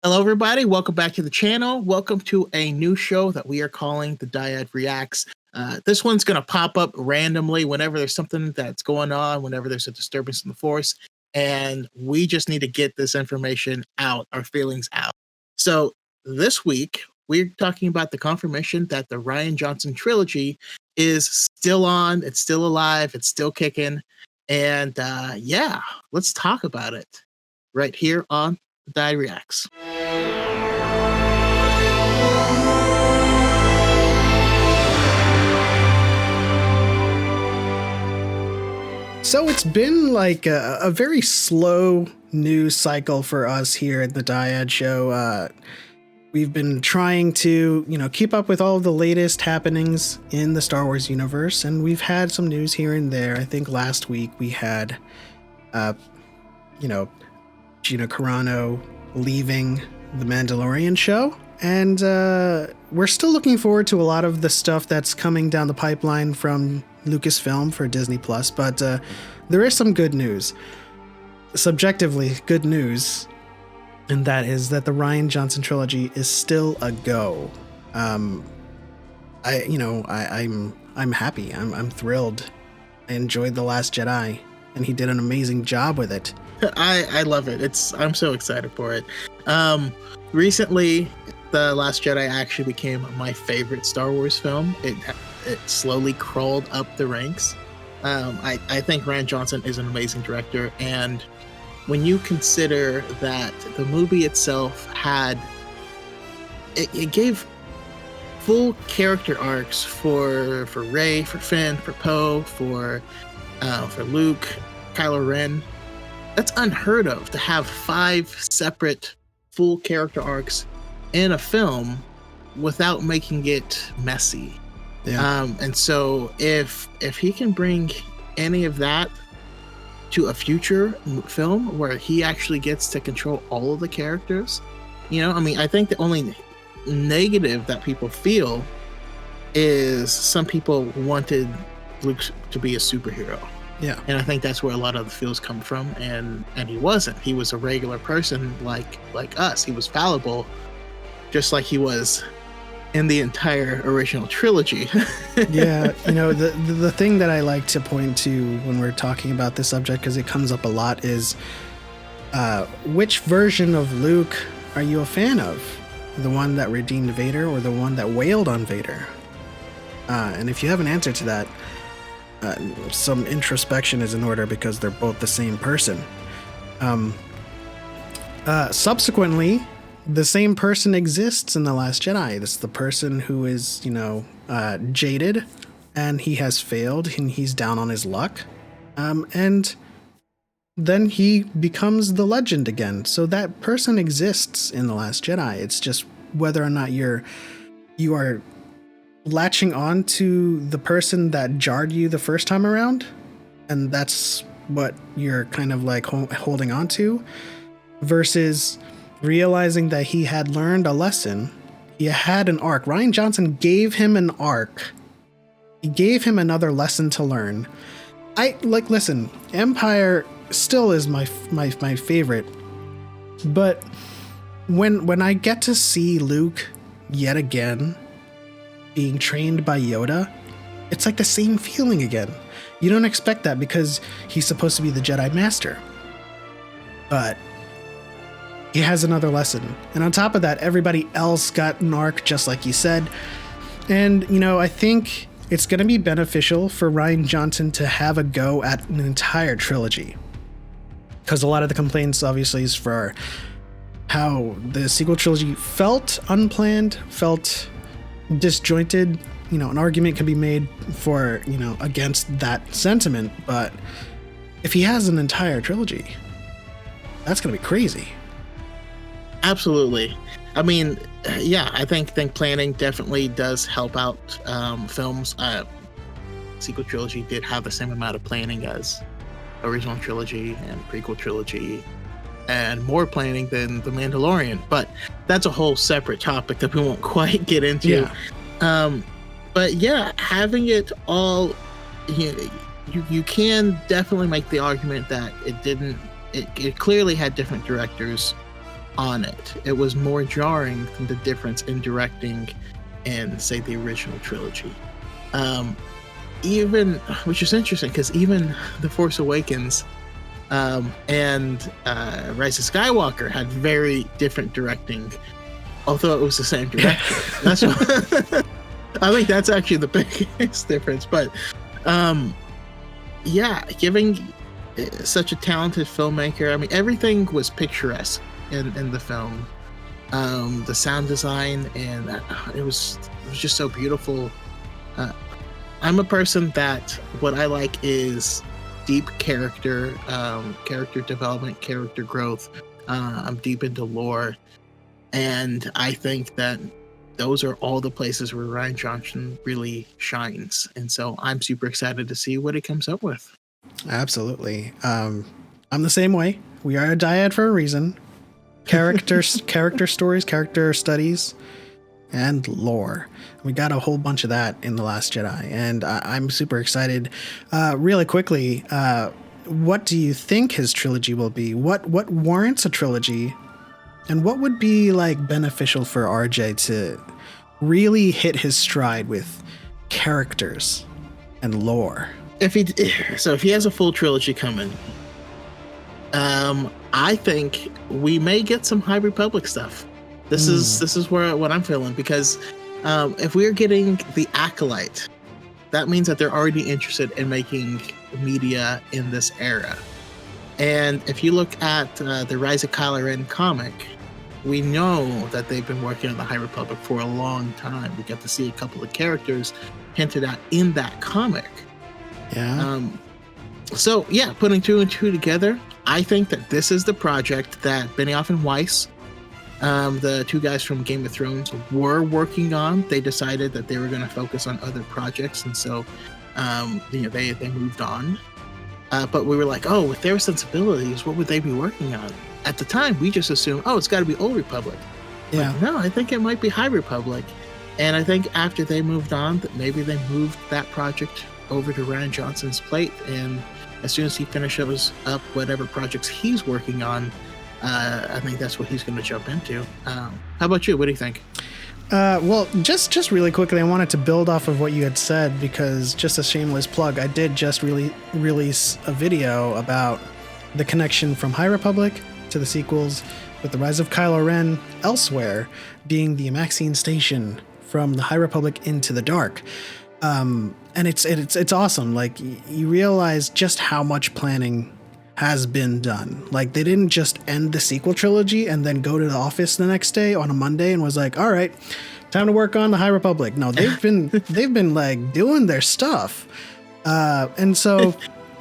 Hello, everybody. Welcome back to the channel. Welcome to a new show that we are calling the Dyad Reacts. This one's going to pop up randomly whenever there's something that's going on, whenever there's a disturbance in the force, and we just need to get this information out, our feelings out. So this week, we're talking about the confirmation that the Rian Johnson trilogy is still on, it's still alive, it's still kicking, and yeah, let's talk about it right here on the Dyad Reacts. So it's been like a very slow news cycle for us here at the Dyad Show. We've been trying to, keep up with all of the latest happenings in the Star Wars universe, and we've had some news here and there. I think last week we had, Gina Carano leaving the Mandalorian show, and we're still looking forward to a lot of the stuff that's coming down the pipeline from Lucasfilm for Disney Plus, but there is some good news. Subjectively good news, and that is that the Rian Johnson trilogy is still a go. I'm happy. I'm thrilled. I enjoyed The Last Jedi, and he did an amazing job with it. I love it. I'm so excited for it. Recently, The Last Jedi actually became my favorite Star Wars film. It slowly crawled up the ranks. I think Rian Johnson is an amazing director, and when you consider that the movie itself it gave full character arcs for Rey, for Finn, for Poe, for Luke, Kylo Ren. That's unheard of, to have 5 separate full character arcs in a film without making it messy. Yeah. And so if he can bring any of that to a future film where he actually gets to control all of the characters, I think the only negative that people feel is some people wanted Luke to be a superhero. Yeah. And I think that's where a lot of the feels come from, and he wasn't. He was a regular person like us. He was fallible, just like he was in the entire original trilogy. Yeah, the thing that I like to point to when we're talking about this subject, because it comes up a lot, is which version of Luke are you a fan of? The one that redeemed Vader or the one that wailed on Vader? And if you have an answer to that, some introspection is in order, because they're both the same person. Subsequently, the same person exists in The Last Jedi. This is the person who is, jaded, and he has failed, and he's down on his luck. And then he becomes the legend again. So that person exists in The Last Jedi. It's just whether or not you are latching on to the person that jarred you the first time around, and that's what you're kind of like holding on to, versus realizing that he had learned a lesson. He had an arc. Rian Johnson gave him an arc. He gave him another lesson to learn. Listen, Empire still is my favorite, but when I get to see Luke yet again being trained by Yoda, it's like the same feeling again. You don't expect that because he's supposed to be the Jedi Master, but he has another lesson. And on top of that, everybody else got an arc, just like you said. And, I think it's going to be beneficial for Rian Johnson to have a go at an entire trilogy, because a lot of the complaints, obviously, is for how the sequel trilogy felt unplanned, felt disjointed. An argument can be made for, against that sentiment, but if he has an entire trilogy, that's going to be crazy. Absolutely. I mean, yeah, I think planning definitely does help out films. Sequel trilogy did have the same amount of planning as original trilogy and prequel trilogy, and more planning than The Mandalorian, but that's a whole separate topic that we won't quite get into. Yeah. But yeah, having it all, you can definitely make the argument that it clearly had different directors on it. It was more jarring than the difference in directing in, say, the original trilogy. Even, which is interesting, because even The Force Awakens and Rise of Skywalker had very different directing, although it was the same director. That's what, I think that's actually the biggest difference. But yeah, giving such a talented filmmaker, I mean, everything was picturesque in the film. The sound design, and it was just so beautiful. I'm a person that what I like is deep character development, character growth. I'm deep into lore, and I think that those are all the places where Rian Johnson really shines. And so I'm super excited to see what he comes up with. Absolutely. I'm the same way. We are a dyad for a reason. Character stories, character studies, and lore. We got a whole bunch of that in The Last Jedi, and I'm super excited. Really quickly, what do you think his trilogy will be? What warrants a trilogy, and what would be like beneficial for RJ to really hit his stride with characters and lore? If he has a full trilogy coming, I think we may get some High Republic stuff. This is what I'm feeling, because if we're getting the Acolyte, that means that they're already interested in making media in this era. And if you look at the Rise of Kylo Ren comic, we know that they've been working on the High Republic for a long time. We get to see a couple of characters hinted at in that comic. Yeah. So yeah, putting two and two together, I think that this is the project that Benioff and Weiss, the two guys from Game of Thrones, were working on. They decided that they were going to focus on other projects, and so they moved on. But we were like, oh, with their sensibilities, what would they be working on? At the time, we just assumed, oh, it's got to be Old Republic. Yeah. But no, I think it might be High Republic. And I think after they moved on, that maybe they moved that project over to Rian Johnson's plate. And as soon as he finishes up whatever projects he's working on, I think that's what he's going to jump into. How about you? What do you think? Well, just really quickly, I wanted to build off of what you had said, because just a shameless plug, I did just release a video about the connection from High Republic to the sequels, with the Rise of Kylo Ren elsewhere being the Amaxian station from the High Republic into the Dark. And it's awesome. Like, you realize just how much planning has been done. Like, they didn't just end the sequel trilogy and then go to the office the next day on a Monday and was like, all right, time to work on the High Republic. No, they've been like doing their stuff. And so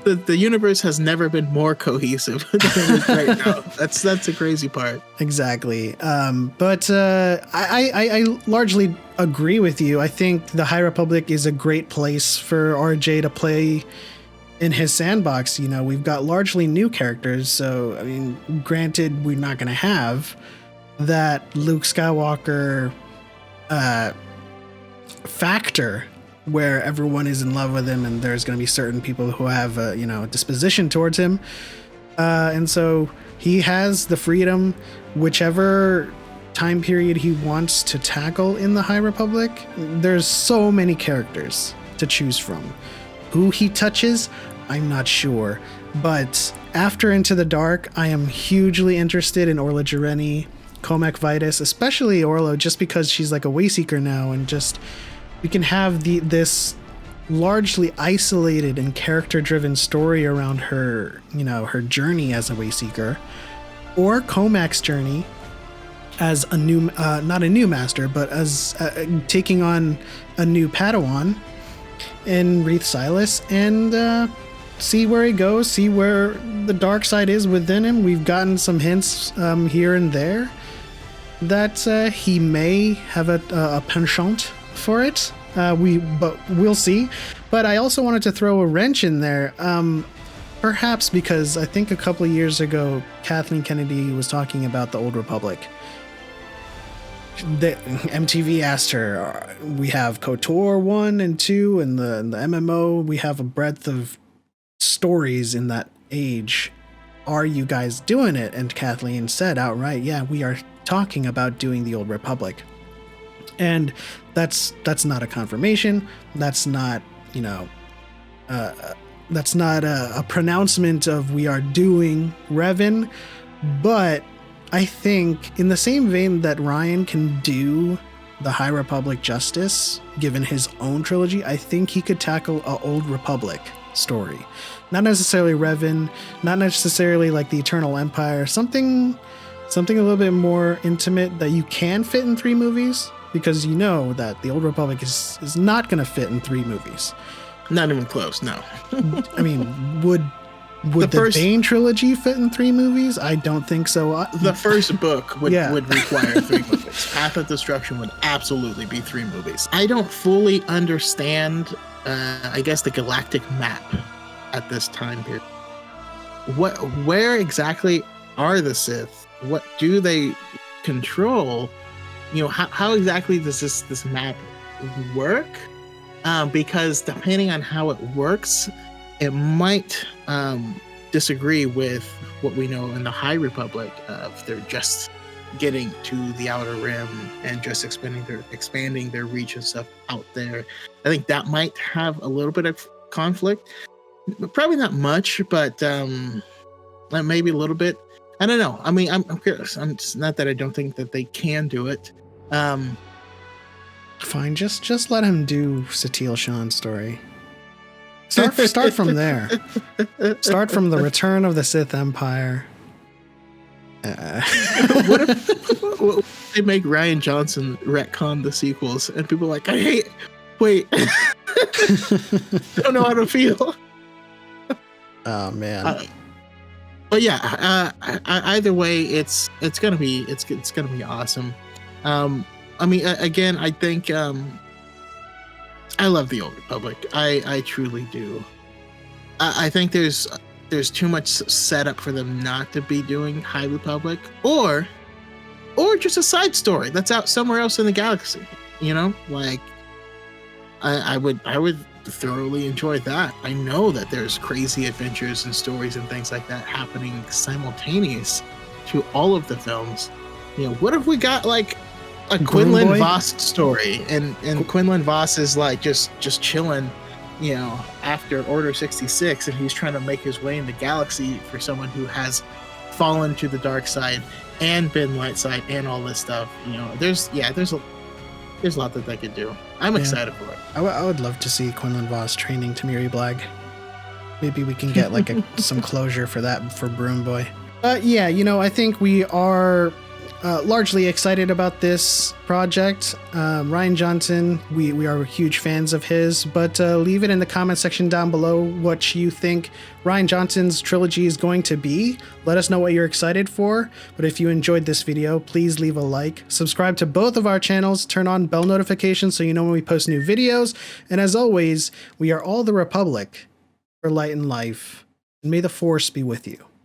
the universe has never been more cohesive than it is right now. That's the crazy part. Exactly. But I largely agree with you. I think the High Republic is a great place for RJ to play in his sandbox. You know, we've got largely new characters, so I mean, granted, we're not going to have that Luke Skywalker factor where everyone is in love with him and there's going to be certain people who have a disposition towards him, and so he has the freedom, whichever time period he wants to tackle in the High Republic. There's so many characters to choose from. Who he touches, I'm not sure. But after Into the Dark, I am hugely interested in Orla Jareni, Comac Vitus, especially Orla, just because she's like a Wayseeker now, and just we can have this largely isolated and character-driven story around her, her journey as a Wayseeker, or Comac's journey as a new, not a new master, but as taking on a new Padawan in Wreath Silas, and see where he goes, see where the dark side is within him. We've gotten some hints here and there that he may have a penchant for it. But we'll see. But I also wanted to throw a wrench in there, perhaps because I think a couple of years ago, Kathleen Kennedy was talking about the Old Republic. The MTV asked her, we have KOTOR 1 and 2 and the MMO. We have a breadth of stories in that age are you guys doing it? And Kathleen said outright, yeah, we are talking about doing the Old Republic. And that's not a confirmation. That's not, that's not a pronouncement of we are doing Revan. But I think in the same vein that Rian can do the High Republic justice, given his own trilogy, I think he could tackle a Old Republic story. Not necessarily Revan, not necessarily like the Eternal Empire, something a little bit more intimate that you can fit in 3 movies, because you know that the Old Republic is not going to fit in 3 movies. Not even close, no. I mean, would the Bane trilogy fit in 3 movies? I don't think so. The first book would require 3 movies. Path of Destruction would absolutely be 3 movies. I don't fully understand, I guess, the galactic map at this time period. Where exactly are the Sith? What do they control? How exactly does this map work? Because depending on how it works, it might disagree with what we know in the High Republic of they're just getting to the Outer Rim and just expanding their reach and stuff out there. I think that might have a little bit of conflict, probably not much, but maybe a little bit. I don't know. I mean, I'm curious. It's not that I don't think that they can do it. Fine, just let him do Satil Shan's story. Start from there. Start from the Return of the Sith Empire. What if they make Rian Johnson retcon the sequels and people are like, I hate. Wait, I don't know how to feel. Oh man. But yeah, either way, it's gonna be awesome. I mean, again, I think I love the Old Republic. I truly do. I think there's too much setup for them not to be doing High Republic or just a side story that's out somewhere else in the galaxy. Like I would thoroughly enjoy that. I know that there's crazy adventures and stories and things like that happening simultaneous to all of the films. What if we got like a Quinlan Vos story and Quinlan Vos is like just chilling, after Order 66, and he's trying to make his way in the galaxy for someone who has fallen to the dark side and been light side and all this stuff. There's a lot that they could do. I'm excited for it. I would love to see Quinlan Vos training Tamiri Blag. Maybe we can get like some closure for that for Broom Boy. Yeah, I think we are largely excited about this project. Rian Johnson, we are huge fans of his, but leave it in the comment section down below what you think Rian Johnson's trilogy is going to be. Let us know what you're excited for. But if you enjoyed this video, please leave a like, subscribe to both of our channels, turn on bell notifications so you know when we post new videos. And as always, we are all the Republic for light and life. And may the Force be with you.